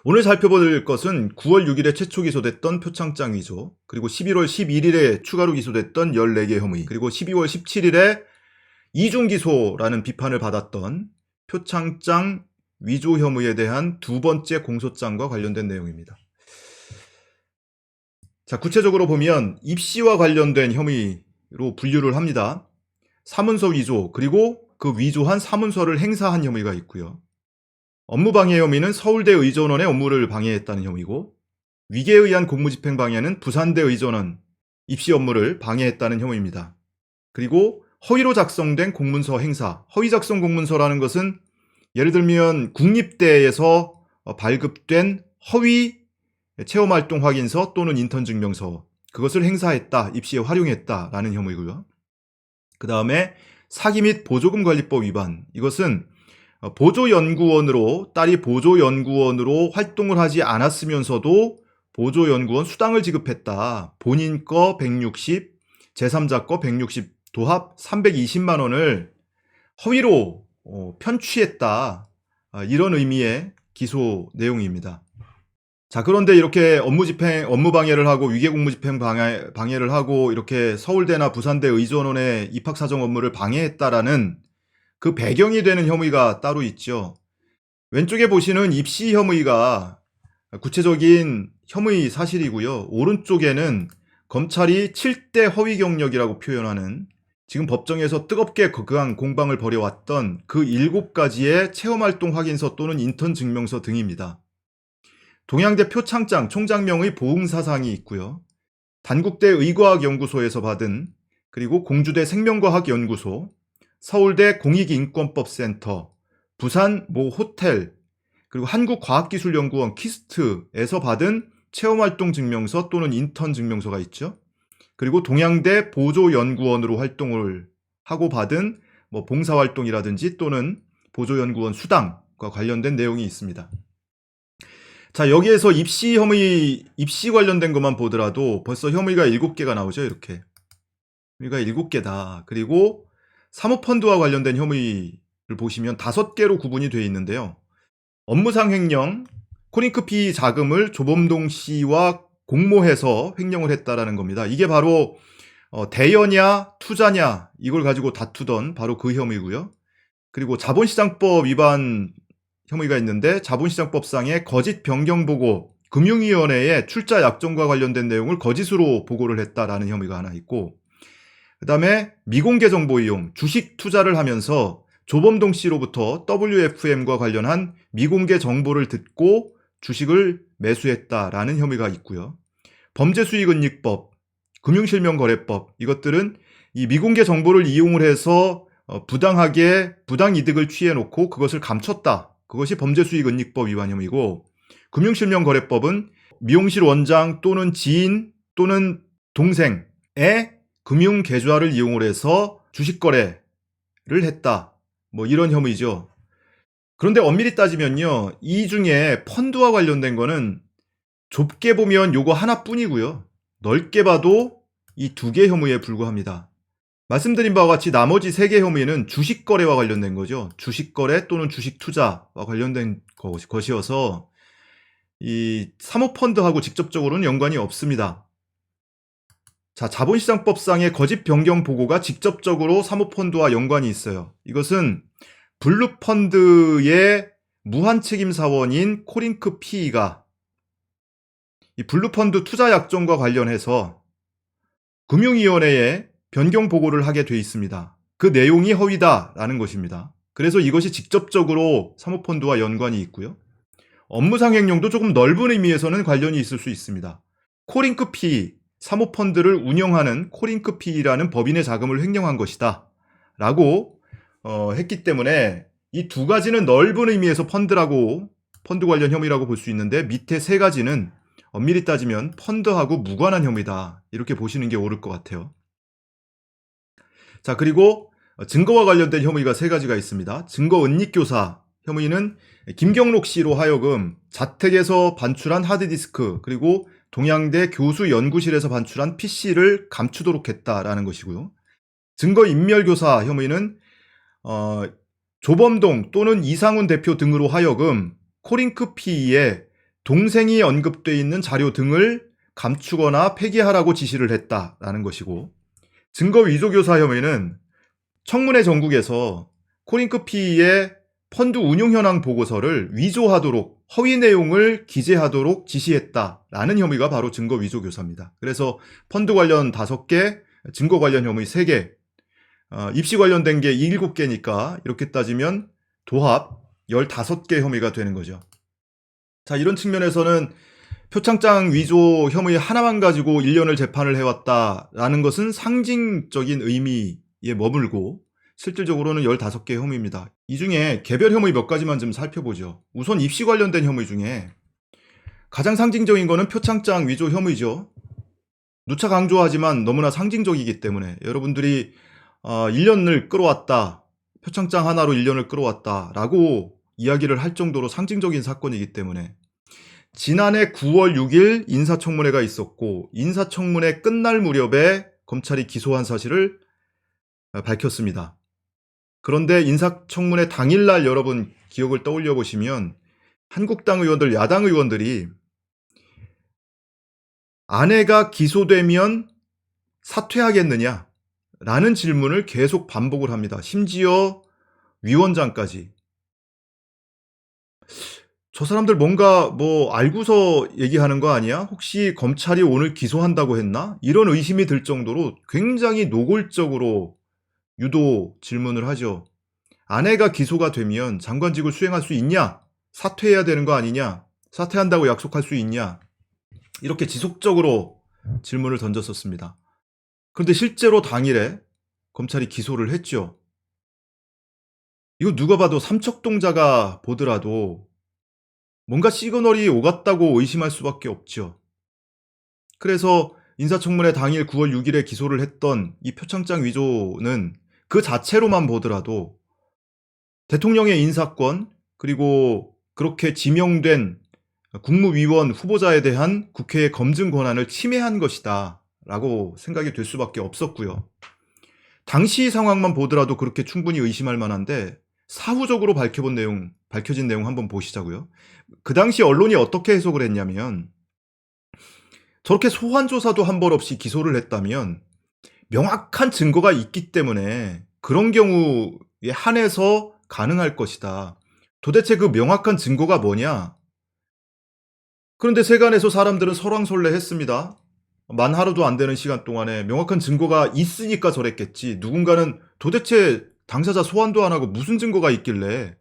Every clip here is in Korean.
오늘 살펴볼 것은 9월 6일에 최초 기소됐던 표창장 위조, 그리고 11월 11일에 추가로 기소됐던 14개 혐의, 그리고 12월 17일에 이중 기소라는 비판을 받았던 표창장 위조 혐의에 대한 두 번째 공소장과 관련된 내용입니다. 자, 구체적으로 보면 입시와 관련된 혐의로 분류를 합니다. 사문서 위조, 그리고 그 위조한 사문서를 행사한 혐의가 있고요. 업무방해 혐의는 서울대 의전원의 업무를 방해했다는 혐의고, 위계에 의한 공무집행 방해는 부산대 의전원 입시 업무를 방해했다는 혐의입니다. 그리고 허위로 작성된 공문서 행사, 허위 작성 공문서라는 것은 예를 들면 국립대에서 발급된 허위 체험활동 확인서 또는 인턴 증명서, 그것을 행사했다, 입시에 활용했다라는 혐의고요. 그 다음에 사기 및 보조금 관리법 위반, 이것은 보조연구원으로, 딸이 보조연구원으로 활동을 하지 않았으면서도 보조연구원 수당을 지급했다. 본인 거 160, 제3자 거 160, 도합 320만 원을 허위로 편취했다. 이런 의미의 기소 내용입니다. 자, 그런데 이렇게 업무 방해를 하고 위계 공무집행 방해를 하고 이렇게 서울대나 부산대 의전원의 입학사정 업무를 방해했다라는 그 배경이 되는 혐의가 따로 있죠. 왼쪽에 보시는 입시 혐의가 구체적인 혐의 사실이고요. 오른쪽에는 검찰이 7대 허위 경력이라고 표현하는, 지금 법정에서 뜨겁게 극한 공방을 벌여왔던 그 7가지의 체험활동 확인서 또는 인턴 증명서 등입니다. 동양대 표창장 총장명의 보응사상이 있고요. 단국대 의과학연구소에서 받은, 그리고 공주대 생명과학연구소, 서울대 공익인권법센터, 부산 모 호텔, 그리고 한국과학기술연구원 키스트에서 받은 체험활동 증명서 또는 인턴 증명서가 있죠. 그리고 동양대 보조연구원으로 활동을 하고 받은 봉사활동이라든지 또는 보조연구원 수당과 관련된 내용이 있습니다. 자, 여기에서 입시 관련된 것만 보더라도 벌써 혐의가 7개가 나오죠. 이렇게 혐의가 7개다. 그리고 사모펀드와 관련된 혐의를 보시면 5개로 구분이 되어 있는데요. 업무상 횡령, 코링크피 자금을 조범동 씨와 공모해서 횡령을 했다라는 겁니다. 이게 바로 대여냐 투자냐 이걸 가지고 다투던 바로 그 혐의고요. 그리고 자본시장법 위반 혐의가 있는데, 자본시장법상의 거짓 변경 보고, 금융위원회에 출자 약정과 관련된 내용을 거짓으로 보고를 했다라는 혐의가 하나 있고, 그 다음에 미공개 정보 이용, 주식 투자를 하면서 조범동 씨로부터 WFM과 관련한 미공개 정보를 듣고 주식을 매수했다라는 혐의가 있고요. 범죄수익은닉법, 금융실명거래법, 이것들은 이 미공개 정보를 이용을 해서 부당이득을 취해놓고 그것을 감췄다. 그것이 범죄수익은닉법 위반 혐의고, 금융실명거래법은 미용실 원장 또는 지인 또는 동생의 금융계좌를 이용을 해서 주식거래를 했다. 이런 혐의죠. 그런데 엄밀히 따지면요, 이 중에 펀드와 관련된 거는 좁게 보면 요거 하나뿐이고요. 넓게 봐도 이 2개 혐의에 불과합니다. 말씀드린 바와 같이 나머지 3개 혐의는 주식거래와 관련된 거죠. 주식거래 또는 주식투자와 관련된 것이어서 이 사모펀드하고 직접적으로는 연관이 없습니다. 자, 자본시장법상의 거짓 변경 보고가 직접적으로 사모펀드와 연관이 있어요. 이것은 블루펀드의 무한책임사원인 코링크 PE가 이 블루펀드 투자 약정과 관련해서 금융위원회에 변경 보고를 하게 돼 있습니다. 그 내용이 허위다라는 것입니다. 그래서 이것이 직접적으로 사모펀드와 연관이 있고요. 업무상 횡령도 조금 넓은 의미에서는 관련이 있을 수 있습니다. 코링크 PE, 사모펀드를 운영하는 코링크 PE라는 법인의 자금을 횡령한 것이다 라고 했기 때문에 이 2가지는 넓은 의미에서 펀드 관련 혐의라고 볼 수 있는데, 밑에 3가지는 엄밀히 따지면 펀드하고 무관한 혐의다, 이렇게 보시는 게 옳을 것 같아요. 자, 그리고 증거와 관련된 혐의가 3가지가 있습니다. 증거 은닉교사 혐의는 김경록 씨로 하여금 자택에서 반출한 하드디스크, 그리고 동양대 교수 연구실에서 반출한 PC를 감추도록 했다라는 것이고요. 증거 인멸교사 혐의는 조범동 또는 이상훈 대표 등으로 하여금 코링크 PE에 동생이 언급돼 있는 자료 등을 감추거나 폐기하라고 지시를 했다라는 것이고, 증거 위조 교사 혐의는 청문회 전국에서 코링크피의 펀드 운용 현황 보고서를 위조하도록 허위 내용을 기재하도록 지시했다라는 혐의가 바로 증거 위조 교사입니다. 그래서 펀드 관련 5개, 증거 관련 혐의 3개, 입시 관련된 게 7개니까 이렇게 따지면 도합 15개 혐의가 되는 거죠. 자, 이런 측면에서는 표창장 위조 혐의 하나만 가지고 1년을 재판을 해왔다라는 것은 상징적인 의미에 머물고 실질적으로는 15개 혐의입니다. 이 중에 개별 혐의 몇 가지만 좀 살펴보죠. 우선 입시 관련된 혐의 중에 가장 상징적인 거는 표창장 위조 혐의죠. 누차 강조하지만 너무나 상징적이기 때문에 여러분들이 1년을 끌어왔다, 표창장 하나로 1년을 끌어왔다라고 이야기를 할 정도로 상징적인 사건이기 때문에 지난해 9월 6일 인사청문회가 있었고 인사청문회 끝날 무렵에 검찰이 기소한 사실을 밝혔습니다. 그런데 인사청문회 당일날 여러분 기억을 떠올려 보시면 한국당 의원들, 야당 의원들이 아내가 기소되면 사퇴하겠느냐? 라는 질문을 계속 반복을 합니다. 심지어 위원장까지. 저 사람들 뭔가 알고서 얘기하는 거 아니야? 혹시 검찰이 오늘 기소한다고 했나? 이런 의심이 들 정도로 굉장히 노골적으로 유도 질문을 하죠. 아내가 기소가 되면 장관직을 수행할 수 있냐? 사퇴해야 되는 거 아니냐? 사퇴한다고 약속할 수 있냐? 이렇게 지속적으로 질문을 던졌었습니다. 그런데 실제로 당일에 검찰이 기소를 했죠. 이거 누가 봐도 삼척동자가 보더라도 뭔가 시그널이 오갔다고 의심할 수밖에 없죠. 그래서 인사청문회 당일 9월 6일에 기소를 했던 이 표창장 위조는 그 자체로만 보더라도 대통령의 인사권, 그리고 그렇게 지명된 국무위원 후보자에 대한 국회의 검증 권한을 침해한 것이다 라고 생각이 될 수밖에 없었고요. 당시 상황만 보더라도 그렇게 충분히 의심할 만한데 사후적으로 밝혀진 내용 한번 보시자고요. 그 당시 언론이 어떻게 해석을 했냐면 저렇게 소환 조사도 한 번 없이 기소를 했다면 명확한 증거가 있기 때문에 그런 경우에 한해서 가능할 것이다. 도대체 그 명확한 증거가 뭐냐? 그런데 세간에서 사람들은 설왕설래했습니다. 만 하루도 안 되는 시간 동안에 명확한 증거가 있으니까 저랬겠지. 누군가는 도대체 당사자 소환도 안 하고 무슨 증거가 있길래.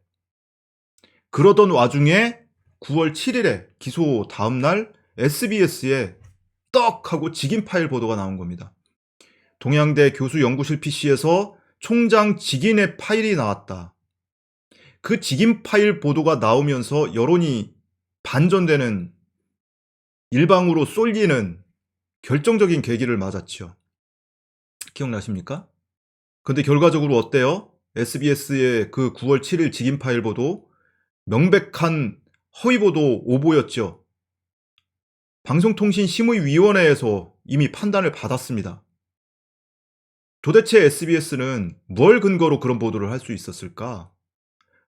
그러던 와중에 9월 7일에 기소 다음날 SBS에 떡 하고 직인 파일 보도가 나온 겁니다. 동양대 교수 연구실 PC에서 총장 직인의 파일이 나왔다. 그 직인 파일 보도가 나오면서 여론이 반전되는, 일방으로 쏠리는 결정적인 계기를 맞았죠. 기억나십니까? 근데 결과적으로 어때요? SBS의 그 9월 7일 직인 파일 보도, 명백한 허위 보도 오보였죠. 방송통신심의위원회에서 이미 판단을 받았습니다. 도대체 SBS는 뭘 근거로 그런 보도를 할 수 있었을까?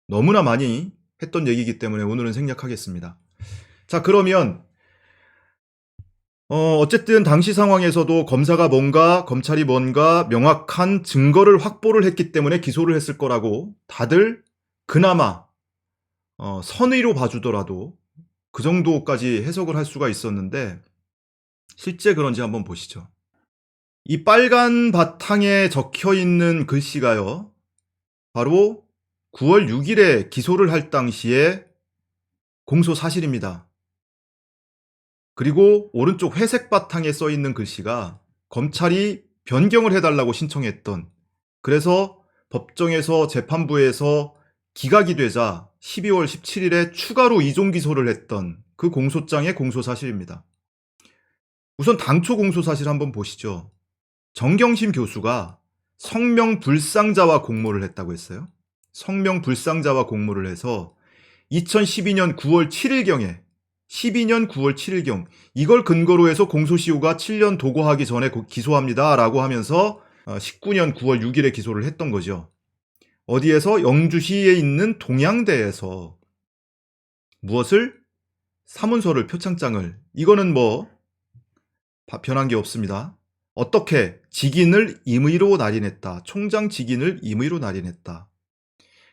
너무나 많이 했던 얘기이기 때문에 오늘은 생략하겠습니다. 자, 그러면 어쨌든 당시 상황에서도 검사가 뭔가, 검찰이 뭔가 명확한 증거를 확보를 했기 때문에 기소를 했을 거라고 다들 그나마 선의로 봐주더라도 그 정도까지 해석을 할 수가 있었는데 실제 그런지 한번 보시죠. 이 빨간 바탕에 적혀 있는 글씨가요, 바로 9월 6일에 기소를 할 당시에 공소 사실입니다. 그리고 오른쪽 회색 바탕에 써 있는 글씨가 검찰이 변경을 해달라고 신청했던, 그래서 법정에서 재판부에서 기각이 되자 12월 17일에 추가로 이종 기소를 했던 그 공소장의 공소 사실입니다. 우선 당초 공소 사실 한번 보시죠. 정경심 교수가 성명불상자와 공모를 했다고 했어요. 성명불상자와 공모를 해서 2012년 9월 7일경에 12년 9월 7일경 이걸 근거로 해서 공소시효가 7년 도과하기 전에 기소합니다 라고 하면서 19년 9월 6일에 기소를 했던 거죠. 어디에서? 영주시에 있는 동양대에서. 무엇을? 사문서를, 표창장을, 이거는 뭐 변한 게 없습니다. 어떻게? 직인을 임의로 날인했다. 총장 직인을 임의로 날인했다.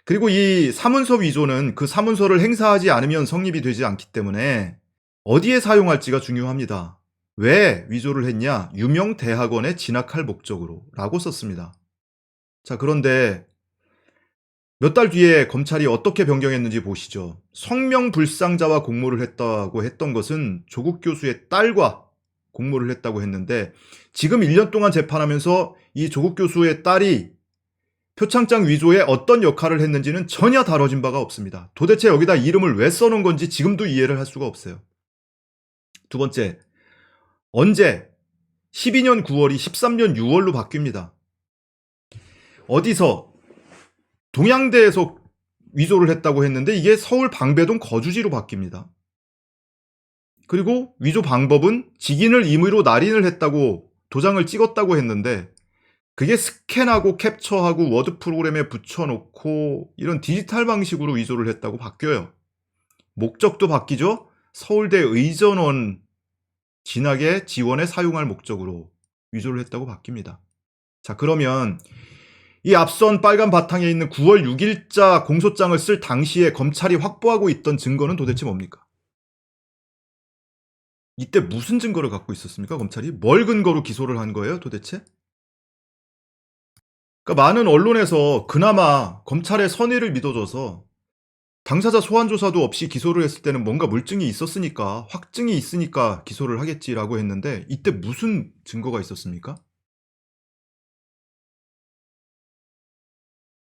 그리고 이 사문서 위조는 그 사문서를 행사하지 않으면 성립이 되지 않기 때문에 어디에 사용할지가 중요합니다. 왜 위조를 했냐? 유명 대학원에 진학할 목적으로 라고 썼습니다. 자, 그런데 몇 달 뒤에 검찰이 어떻게 변경했는지 보시죠. 성명불상자와 공모를 했다고 했던 것은 조국 교수의 딸과 공모를 했다고 했는데, 지금 1년 동안 재판하면서 이 조국 교수의 딸이 표창장 위조에 어떤 역할을 했는지는 전혀 다뤄진 바가 없습니다. 도대체 여기다 이름을 왜 써놓은 건지 지금도 이해를 할 수가 없어요. 두 번째, 언제? 12년 9월이 13년 6월로 바뀝니다. 어디서? 동양대에서 위조를 했다고 했는데 이게 서울 방배동 거주지로 바뀝니다. 그리고 위조 방법은 직인을 임의로 날인을 했다고 도장을 찍었다고 했는데 그게 스캔하고 캡처하고 워드 프로그램에 붙여놓고 이런 디지털 방식으로 위조를 했다고 바뀌어요. 목적도 바뀌죠. 서울대 의전원 진학의 지원에 사용할 목적으로 위조를 했다고 바뀝니다. 자, 그러면 이 앞선 빨간 바탕에 있는 9월 6일자 공소장을 쓸 당시에 검찰이 확보하고 있던 증거는 도대체 뭡니까? 이때 무슨 증거를 갖고 있었습니까? 검찰이 뭘 근거로 기소를 한 거예요 도대체? 그러니까 많은 언론에서 그나마 검찰의 선의를 믿어줘서 당사자 소환 조사도 없이 기소를 했을 때는 뭔가 물증이 있었으니까, 확증이 있으니까 기소를 하겠지라고 했는데 이때 무슨 증거가 있었습니까?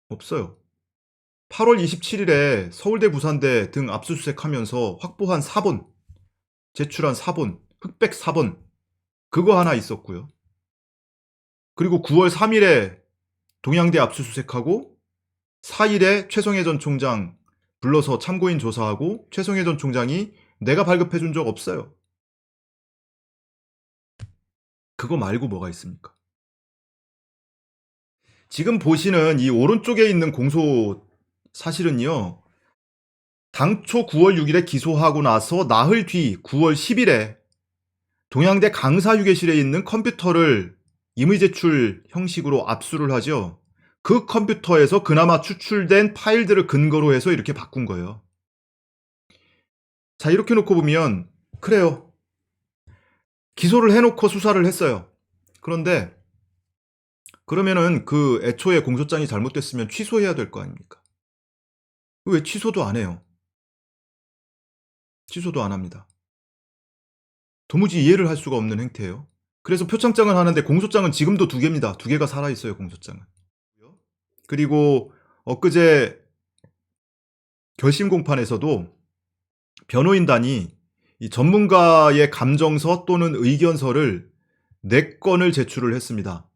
없어요. 8월 27일에 서울대, 부산대 등 압수수색하면서 확보한 사본, 제출한 사본, 흑백 사본, 그거 하나 있었고요. 그리고 9월 3일에 동양대 압수수색하고 4일에 최성해 전 총장 불러서 참고인 조사하고 최성해 전 총장이 내가 발급해 준 적 없어요. 그거 말고 뭐가 있습니까? 지금 보시는 이 오른쪽에 있는 공소 사실은요. 당초 9월 6일에 기소하고 나서 나흘 뒤 9월 10일에 동양대 강사휴게실에 있는 컴퓨터를 임의 제출 형식으로 압수를 하죠. 그 컴퓨터에서 그나마 추출된 파일들을 근거로 해서 이렇게 바꾼 거예요. 자, 이렇게 놓고 보면 그래요. 기소를 해놓고 수사를 했어요. 그런데 그러면은 그 애초에 공소장이 잘못됐으면 취소해야 될 거 아닙니까? 왜 취소도 안 해요? 취소도 안 합니다. 도무지 이해를 할 수가 없는 행태예요. 그래서 표창장을 하는데 공소장은 지금도 2개입니다. 2개가 살아있어요, 공소장은. 그리고 엊그제 결심 공판에서도 변호인단이 이 전문가의 감정서 또는 의견서를 4건을 제출을 했습니다.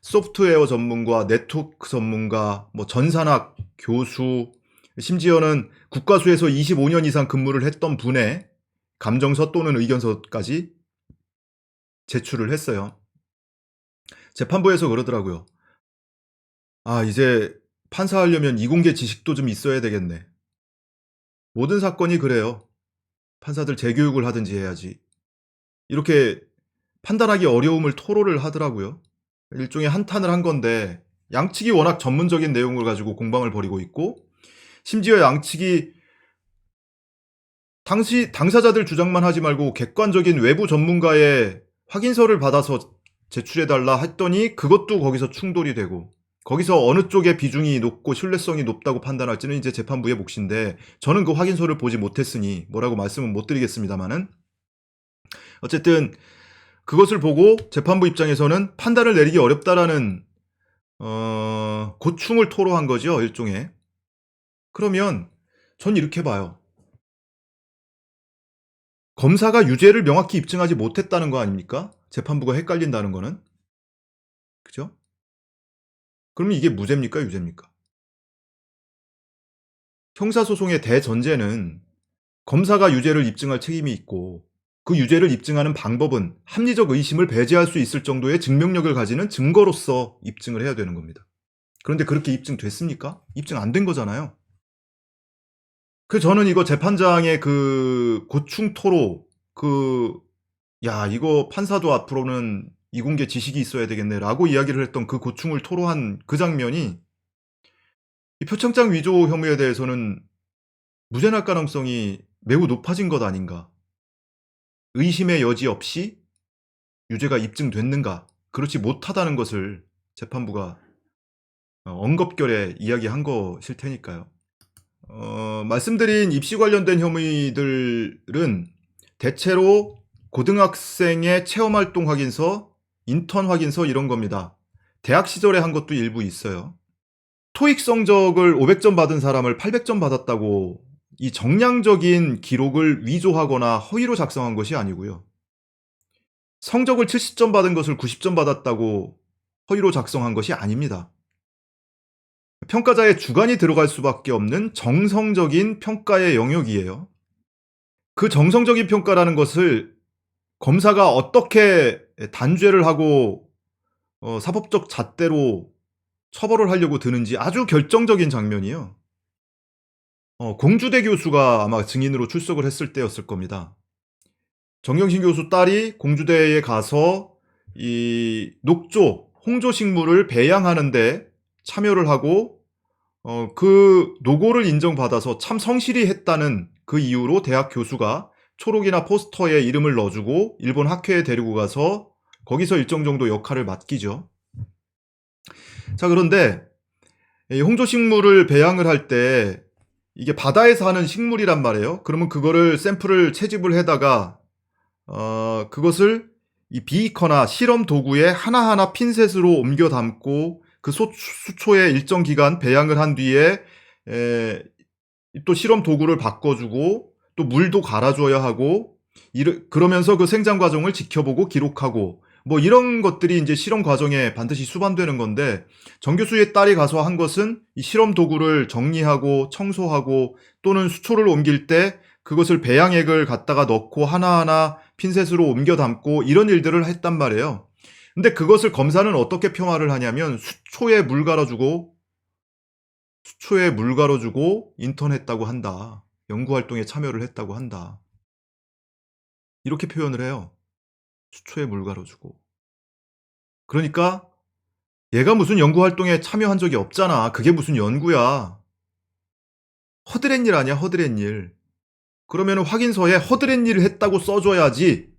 소프트웨어 전문가, 네트워크 전문가, 뭐 전산학 교수, 심지어는 국가수에서 25년 이상 근무를 했던 분의 감정서 또는 의견서까지 제출을 했어요. 재판부에서 그러더라고요. 아, 이제 판사하려면 이공계 지식도 좀 있어야 되겠네. 모든 사건이 그래요. 판사들 재교육을 하든지 해야지. 이렇게 판단하기 어려움을 토로를 하더라고요. 일종의 한탄을 한 건데 양측이 워낙 전문적인 내용을 가지고 공방을 벌이고 있고 심지어 양측이 당사자들 주장만 하지 말고 객관적인 외부 전문가의 확인서를 받아서 제출해달라 했더니 그것도 거기서 충돌이 되고 거기서 어느 쪽의 비중이 높고 신뢰성이 높다고 판단할지는 이제 재판부의 몫인데 저는 그 확인서를 보지 못했으니 뭐라고 말씀은 못 드리겠습니다만은 어쨌든 그것을 보고 재판부 입장에서는 판단을 내리기 어렵다라는 고충을 토로한 거죠, 일종의. 그러면 전 이렇게 봐요. 검사가 유죄를 명확히 입증하지 못했다는 거 아닙니까? 재판부가 헷갈린다는 거는. 그죠? 그러면 이게 무죄입니까? 유죄입니까? 형사소송의 대전제는 검사가 유죄를 입증할 책임이 있고 그 유죄를 입증하는 방법은 합리적 의심을 배제할 수 있을 정도의 증명력을 가지는 증거로서 입증을 해야 되는 겁니다. 그런데 그렇게 입증됐습니까? 입증 안 된 거잖아요. 저는 이거 재판장의 그 고충 토로, 야, 이거 판사도 앞으로는 이공계 지식이 있어야 되겠네라고 이야기를 했던 그 고충을 토로한 그 장면이 이 표창장 위조 혐의에 대해서는 무죄 날 가능성이 매우 높아진 것 아닌가. 의심의 여지 없이 유죄가 입증됐는가. 그렇지 못하다는 것을 재판부가 엉겁결에 이야기한 것일 테니까요. 말씀드린 입시 관련된 혐의들은 대체로 고등학생의 체험활동 확인서, 인턴 확인서 이런 겁니다. 대학 시절에 한 것도 일부 있어요. 토익 성적을 500점 받은 사람을 800점 받았다고 이 정량적인 기록을 위조하거나 허위로 작성한 것이 아니고요. 성적을 70점 받은 것을 90점 받았다고 허위로 작성한 것이 아닙니다. 평가자의 주관이 들어갈 수밖에 없는 정성적인 평가의 영역이에요. 그 정성적인 평가라는 것을 검사가 어떻게 단죄를 하고 사법적 잣대로 처벌을 하려고 드는지 아주 결정적인 장면이에요. 공주대 교수가 아마 증인으로 출석을 했을 때였을 겁니다. 정경심 교수 딸이 공주대에 가서 이 녹조, 홍조식물을 배양하는데 참여를 하고 그 노고를 인정받아서 참 성실히 했다는 그 이유로 대학 교수가 초록이나 포스터에 이름을 넣어주고 일본 학회에 데리고 가서 거기서 일정 정도 역할을 맡기죠. 자, 그런데 이 홍조식물을 배양을 할 때 이게 바다에서 하는 식물이란 말이에요. 그러면 그거를 샘플을 채집을 해다가 그것을 이 비이커나 실험 도구에 하나하나 핀셋으로 옮겨 담고 그 수초에 일정 기간 배양을 한 뒤에 또 실험 도구를 바꿔주고 또 물도 갈아줘야 하고 그러면서 그 생장 과정을 지켜보고 기록하고 뭐 이런 것들이 이제 실험 과정에 반드시 수반되는 건데 정 교수의 딸이 가서 한 것은 이 실험 도구를 정리하고 청소하고 또는 수초를 옮길 때 그것을 배양액을 갖다가 넣고 하나하나 핀셋으로 옮겨 담고 이런 일들을 했단 말이에요. 근데 그것을 검사는 어떻게 폄하를 하냐면 수초에 물 갈아주고 인턴했다고 한다. 연구활동에 참여를 했다고 한다. 이렇게 표현을 해요. 수초에 물 갈아주고. 그러니까 얘가 무슨 연구활동에 참여한 적이 없잖아. 그게 무슨 연구야. 허드렛 일 아니야, 허드렛 일. 그러면 확인서에 허드렛 일을 했다고 써줘야지.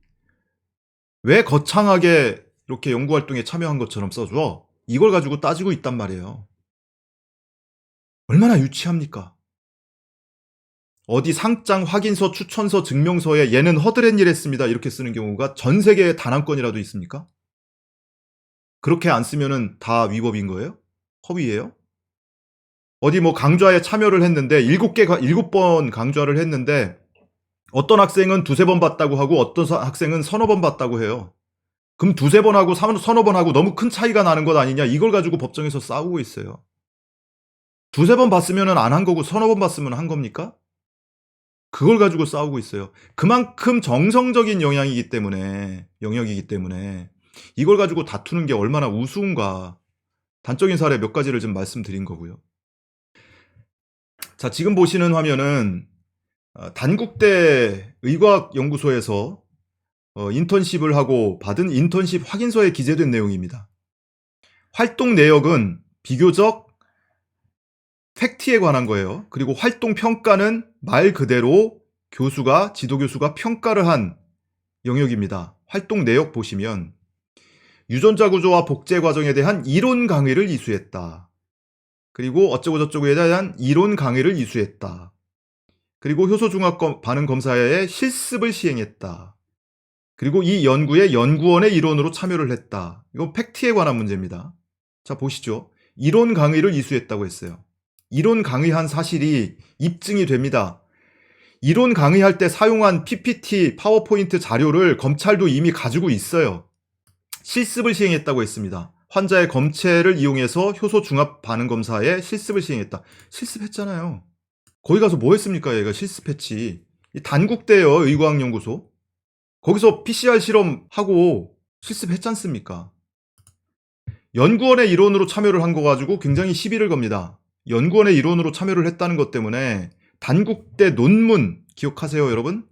왜 거창하게 이렇게 연구활동에 참여한 것처럼 써줘? 이걸 가지고 따지고 있단 말이에요. 얼마나 유치합니까? 어디 상장, 확인서, 추천서, 증명서에 얘는 허드렛 일 했습니다. 이렇게 쓰는 경우가 전 세계에 단 한 건이라도 있습니까? 그렇게 안 쓰면은 다 위법인 거예요? 허위예요? 어디 뭐 강좌에 참여를 했는데 7번 강좌를 했는데 어떤 학생은 두세 번 봤다고 하고 어떤 학생은 서너 번 봤다고 해요. 그럼 두세 번 하고 서너 번 하고 너무 큰 차이가 나는 것 아니냐? 이걸 가지고 법정에서 싸우고 있어요. 두세 번 봤으면 안 한 거고 서너 번 봤으면 한 겁니까? 그걸 가지고 싸우고 있어요. 그만큼 정성적인 영역이기 때문에 이걸 가지고 다투는 게 얼마나 우스운가. 단적인 사례 몇 가지를 좀 말씀드린 거고요. 자, 지금 보시는 화면은 단국대 의과학연구소에서 인턴십을 하고 받은 인턴십 확인서에 기재된 내용입니다. 활동 내역은 비교적 팩트에 관한 거예요. 그리고 활동 평가는 말 그대로 지도교수가 평가를 한 영역입니다. 활동 내역 보시면 유전자 구조와 복제 과정에 대한 이론 강의를 이수했다. 그리고 어쩌고저쩌고에 대한 이론 강의를 이수했다. 그리고 효소중합 반응 검사에 실습을 시행했다. 그리고 이 연구에 연구원의 일원으로 참여를 했다. 이건 팩트에 관한 문제입니다. 자, 보시죠. 이론 강의를 이수했다고 했어요. 이론 강의한 사실이 입증이 됩니다. 이론 강의할 때 사용한 PPT, 파워포인트 자료를 검찰도 이미 가지고 있어요. 실습을 시행했다고 했습니다. 환자의 검체를 이용해서 효소 중합 반응 검사에 실습을 시행했다. 실습했잖아요. 거기 가서 뭐 했습니까? 얘가 실습했지. 단국대요, 의과학연구소. 거기서 PCR 실험하고 실습했지 않습니까? 연구원의 일원으로 참여를 한 거 가지고 굉장히 시비를 겁니다. 연구원의 일원으로 참여를 했다는 것 때문에 단국대 논문 기억하세요, 여러분?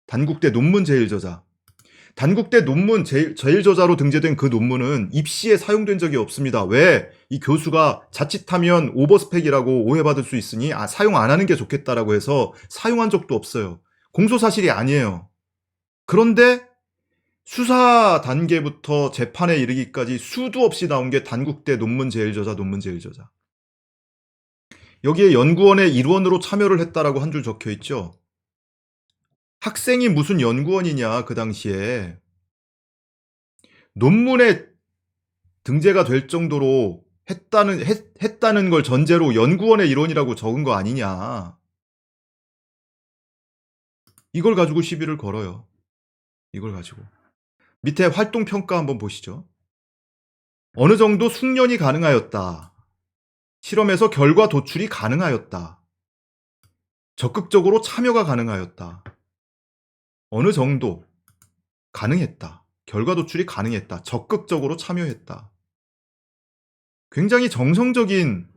단국대 논문 제일저자. 단국대 논문 제일저자로 등재된 그 논문은 입시에 사용된 적이 없습니다. 왜? 이 교수가 자칫하면 오버스펙이라고 오해받을 수 있으니 사용 안 하는 게 좋겠다라고 해서 사용한 적도 없어요. 공소사실이 아니에요. 그런데 수사 단계부터 재판에 이르기까지 수도 없이 나온 게 단국대 논문 제일저자. 여기에 연구원의 일원으로 참여를 했다라고 한 줄 적혀 있죠. 학생이 무슨 연구원이냐, 그 당시에. 논문에 등재가 될 정도로 했다는 걸 전제로 연구원의 일원이라고 적은 거 아니냐. 이걸 가지고 시비를 걸어요. 이걸 가지고. 밑에 활동평가 한번 보시죠. 어느 정도 숙련이 가능하였다. 실험에서 결과 도출이 가능하였다. 적극적으로 참여가 가능하였다. 어느 정도 가능했다. 결과 도출이 가능했다. 적극적으로 참여했다. 굉장히 정성적인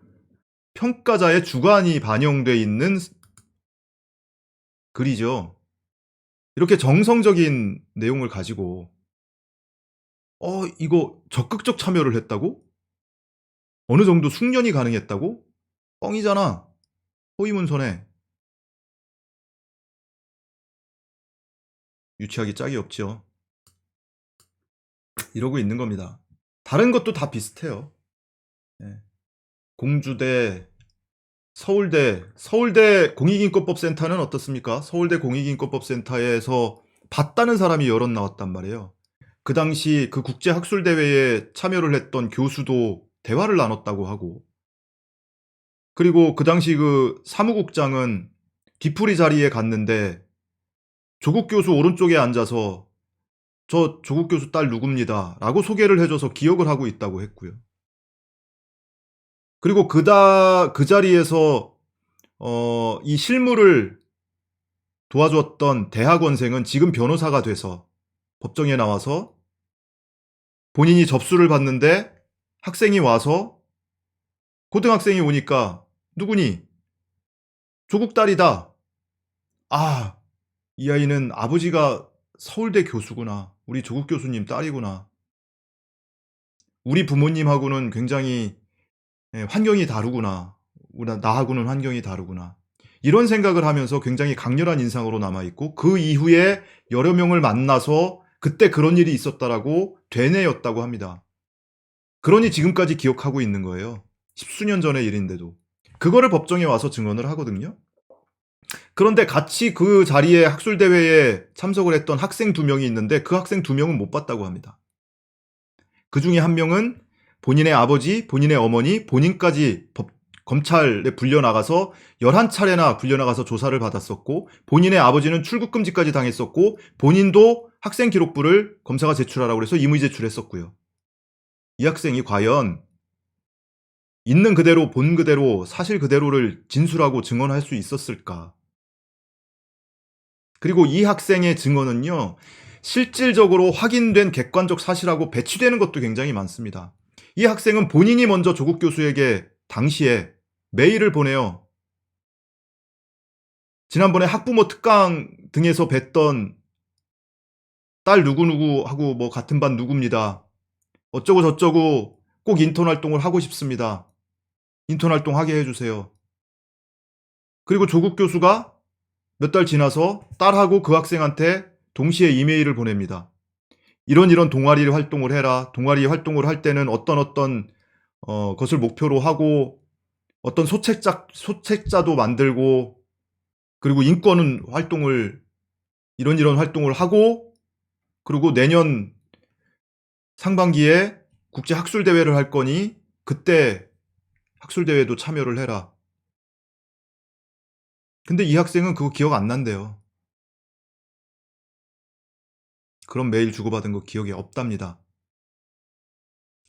평가자의 주관이 반영되어 있는 글이죠. 이렇게 정성적인 내용을 가지고 이거 적극적 참여를 했다고? 어느 정도 숙련이 가능했다고? 뻥이잖아. 허위문서네. 유치하기 짝이 없죠. 이러고 있는 겁니다. 다른 것도 다 비슷해요. 네. 공주대, 서울대 공익인권법센터는 어떻습니까? 서울대 공익인권법센터에서 봤다는 사람이 여럿 나왔단 말이에요. 그 당시 그 국제학술대회에 참여를 했던 교수도 대화를 나눴다고 하고, 그리고 그 당시 그 사무국장은 뒤풀이 자리에 갔는데 조국 교수 오른쪽에 앉아서 저 조국 교수 딸 누굽니다 라고 소개를 해줘서 기억을 하고 있다고 했고요. 그리고 그 자리에서 이 실무를 도와줬던 대학원생은 지금 변호사가 돼서 법정에 나와서 본인이 접수를 받는데 학생이 와서, 고등학생이 오니까 누구니? 조국 딸이다. 아, 이 아이는 아버지가 서울대 교수구나. 우리 조국 교수님 딸이구나. 우리 부모님하고는 굉장히 환경이 다르구나. 나하고는 환경이 다르구나. 이런 생각을 하면서 굉장히 강렬한 인상으로 남아있고, 그 이후에 여러 명을 만나서 그때 그런 일이 있었다라고 되뇌었다고 합니다. 그러니 지금까지 기억하고 있는 거예요. 십수년 전의 일인데도. 그거를 법정에 와서 증언을 하거든요. 그런데 같이 그 자리에 학술대회에 참석을 했던 학생 2명이 있는데 그 학생 2명은 못 봤다고 합니다. 그 중에 한 명은 본인의 아버지, 본인의 어머니, 본인까지 검찰에 불려나가서 11차례나 불려나가서 조사를 받았었고, 본인의 아버지는 출국금지까지 당했었고, 본인도 학생 기록부를 검사가 제출하라고 해서 임의 제출했었고요. 이 학생이 과연 있는 그대로 본 그대로 사실 그대로를 진술하고 증언할 수 있었을까? 그리고 이 학생의 증언은요, 실질적으로 확인된 객관적 사실하고 배치되는 것도 굉장히 많습니다. 이 학생은 본인이 먼저 조국 교수에게 당시에 메일을 보내요. 지난번에 학부모 특강 등에서 뵀던 딸 누구누구하고 뭐 같은 반 누구입니다. 어쩌고 저쩌고 꼭 인턴 활동을 하고 싶습니다. 인턴 활동 하게 해주세요. 그리고 조국 교수가 몇 달 지나서 딸하고 그 학생한테 동시에 이메일을 보냅니다. 이런 동아리 활동을 해라. 동아리 활동을 할 때는 어떤 것을 목표로 하고, 어떤 소책자도 만들고, 그리고 인권 활동을, 이런 활동을 하고, 그리고 내년 상반기에 국제 학술대회를 할 거니 그때 학술대회도 참여를 해라. 근데 이 학생은 그거 기억 안 난대요. 그런 메일 주고받은 거 기억이 없답니다.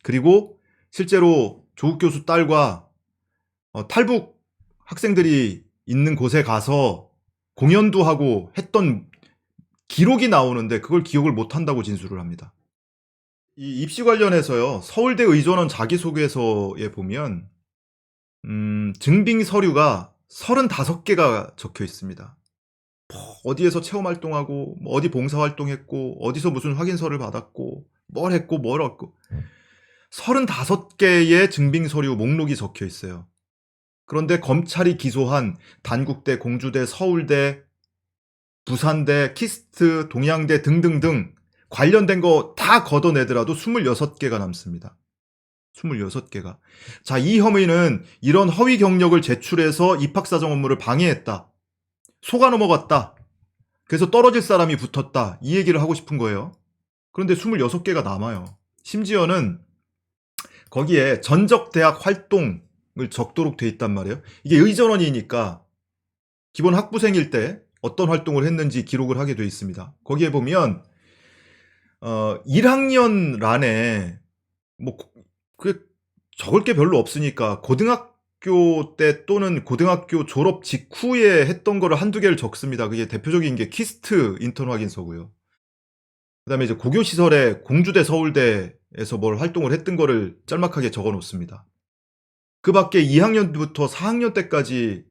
그리고 실제로 조국 교수 딸과 탈북 학생들이 있는 곳에 가서 공연도 하고 했던 기록이 나오는데 그걸 기억을 못한다고 진술을 합니다. 이 입시 관련해서요, 서울대 의전원 자기소개서에 보면 증빙 서류가 35개가 적혀 있습니다. 어디에서 체험 활동하고, 뭐 어디 봉사 활동했고, 어디서 무슨 확인서를 받았고, 뭘 했고, 뭘 했고. 35개의 증빙 서류 목록이 적혀 있어요. 그런데 검찰이 기소한 단국대, 공주대, 서울대, 부산대, 키스트, 동양대 등등등 관련된 거 다 걷어내더라도 26개가 남습니다. 26개가. 자, 이 혐의는 이런 허위 경력을 제출해서 입학사정 업무를 방해했다. 속아 넘어갔다. 그래서 떨어질 사람이 붙었다. 이 얘기를 하고 싶은 거예요. 그런데 26개가 남아요. 심지어는 거기에 전적 대학 활동을 적도록 돼 있단 말이에요. 이게 의전원이니까 기본 학부생일 때 어떤 활동을 했는지 기록을 하게 돼 있습니다. 거기에 보면 1학년 란에 뭐 적을 게 별로 없으니까 고등학교 때 또는 고등학교 졸업 직후에 했던 거를 한두 개를 적습니다. 그게 대표적인 게 키스트 인턴 확인서고요. 그다음에 이제 고교시설에 공주대, 서울대에서 뭘 활동을 했던 거를 짤막하게 적어 놓습니다. 그 밖에 2학년부터 4학년 때까지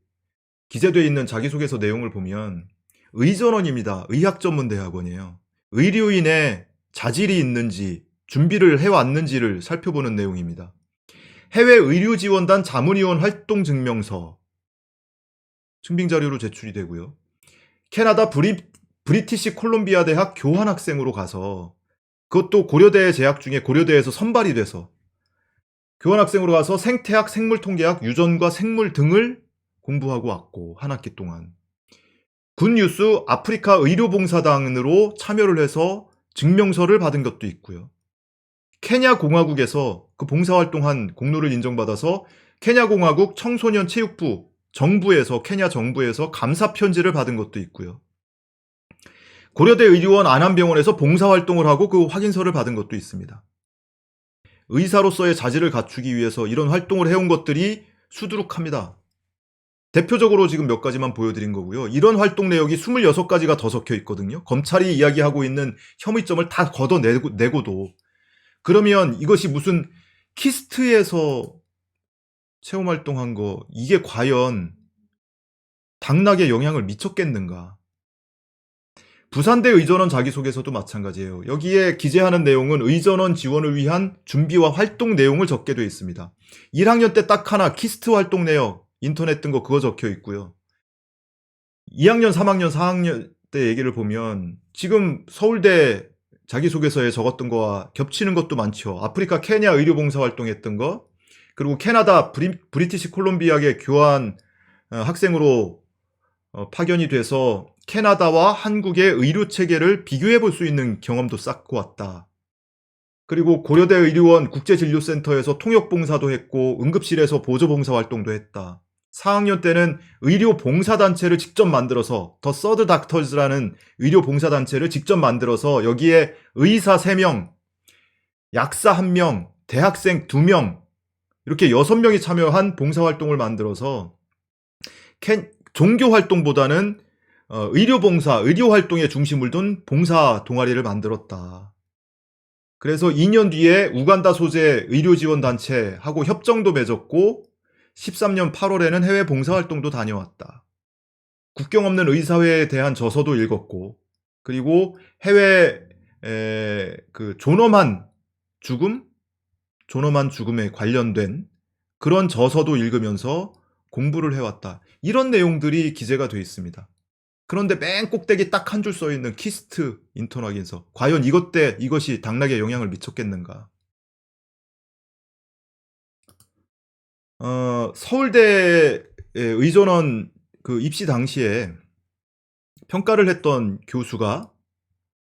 기재되어 있는 자기소개서 내용을 보면 의전원입니다. 의학전문대학원이에요. 의료인의 자질이 있는지 준비를 해왔는지를 살펴보는 내용입니다. 해외 의료지원단 자문위원 활동증명서 증빙자료로 제출이 되고요. 캐나다 브리티시 콜롬비아 대학 교환학생으로 가서 그것도 고려대에 재학 중에 고려대에서 선발이 돼서 교환학생으로 가서 생태학, 생물통계학, 유전과 생물 등을 공부하고 왔고 한 학기 동안 굿뉴스 아프리카 의료봉사단으로 참여를 해서 증명서를 받은 것도 있고요. 케냐 공화국에서 그 봉사활동한 공로를 인정받아서 케냐 공화국 청소년 체육부 정부에서 케냐 정부에서 감사 편지를 받은 것도 있고요. 고려대 의료원 안암병원에서 봉사활동을 하고 그 확인서를 받은 것도 있습니다. 의사로서의 자질을 갖추기 위해서 이런 활동을 해온 것들이 수두룩합니다. 대표적으로 지금 몇 가지만 보여드린 거고요. 이런 활동 내역이 26가지가 더 적혀 있거든요. 검찰이 이야기하고 있는 혐의점을 다 걷어내고도 그러면 이것이 무슨 키스트에서 체험 활동한 거 이게 과연 당락에 영향을 미쳤겠는가? 부산대 의전원 자기소개서도 마찬가지예요. 여기에 기재하는 내용은 의전원 지원을 위한 준비와 활동 내용을 적게 되어 있습니다. 1학년 때 딱 하나 키스트 활동 내역 인터넷 뜬 거 그거 적혀 있고요. 2학년, 3학년, 4학년 때 얘기를 보면 지금 서울대 자기소개서에 적었던 거와 겹치는 것도 많죠. 아프리카 케냐 의료봉사 활동했던 거, 그리고 캐나다 브리티시 콜롬비아의 교환 학생으로 파견이 돼서 캐나다와 한국의 의료체계를 비교해 볼 수 있는 경험도 쌓고 왔다. 그리고 고려대 의료원 국제진료센터에서 통역봉사도 했고 응급실에서 보조봉사 활동도 했다. 4학년 때는 의료봉사단체를 직접 만들어서 더 서드 닥터즈라는 의료봉사단체를 직접 만들어서 여기에 의사 3명, 약사 1명, 대학생 2명 이렇게 6명이 참여한 봉사활동을 만들어서 종교활동보다는 의료봉사, 의료활동에 중심을 둔 봉사 동아리를 만들었다. 그래서 2년 뒤에 우간다 소재 의료지원단체하고 협정도 맺었고 13년 8월에는 해외 봉사활동도 다녀왔다. 국경 없는 의사회에 대한 저서도 읽었고 그리고 해외 그 존엄한 죽음에 관련된 그런 저서도 읽으면서 공부를 해왔다. 이런 내용들이 기재가 되어 있습니다. 그런데 맨 꼭대기 딱 한 줄 써있는 키스트 인턴 확인서. 과연 이것이 당락에 영향을 미쳤겠는가? 서울대 의전원 그 입시 당시에 평가를 했던 교수가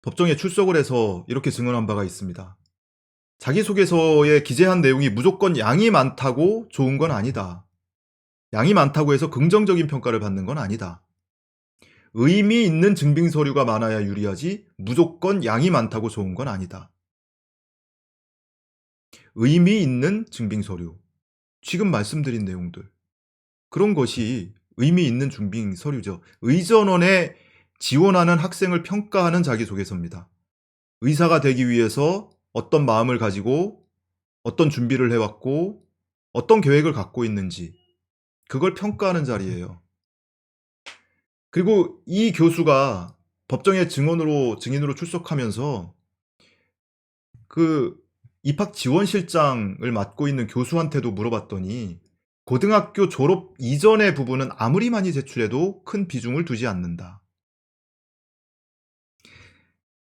법정에 출석을 해서 이렇게 증언한 바가 있습니다. 자기소개서에 기재한 내용이 무조건 양이 많다고 좋은 건 아니다. 양이 많다고 해서 긍정적인 평가를 받는 건 아니다. 의미 있는 증빙 서류가 많아야 유리하지 무조건 양이 많다고 좋은 건 아니다. 의미 있는 증빙 서류. 지금 말씀드린 내용들. 그런 것이 의미 있는 증빙 서류죠. 의전원에 지원하는 학생을 평가하는 자기소개서입니다. 의사가 되기 위해서 어떤 마음을 가지고 어떤 준비를 해왔고 어떤 계획을 갖고 있는지 그걸 평가하는 자리예요. 그리고 이 교수가 법정에 증인으로 출석하면서 그 입학 지원실장을 맡고 있는 교수한테도 물어봤더니 고등학교 졸업 이전의 부분은 아무리 많이 제출해도 큰 비중을 두지 않는다.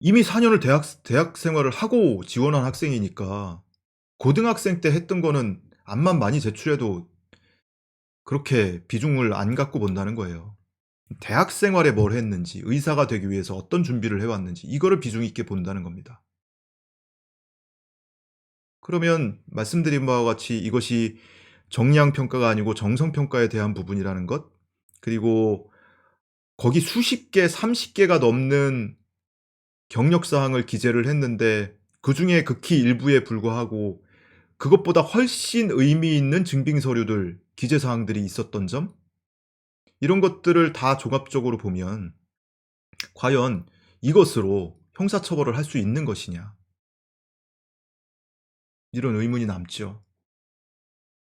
이미 4년을 대학 생활을 하고 지원한 학생이니까 고등학생 때 했던 거는 암만 많이 제출해도 그렇게 비중을 안 갖고 본다는 거예요. 대학 생활에 뭘 했는지, 의사가 되기 위해서 어떤 준비를 해왔는지 이거를 비중 있게 본다는 겁니다. 그러면 말씀드린 바와 같이 이것이 정량평가가 아니고 정성평가에 대한 부분이라는 것, 그리고 거기 수십 개, 30개가 넘는 경력사항을 기재를 했는데 그중에 극히 일부에 불과하고 그것보다 훨씬 의미 있는 증빙서류들, 기재사항들이 있었던 점, 이런 것들을 다 종합적으로 보면 과연 이것으로 형사처벌을 할 수 있는 것이냐, 이런 의문이 남죠.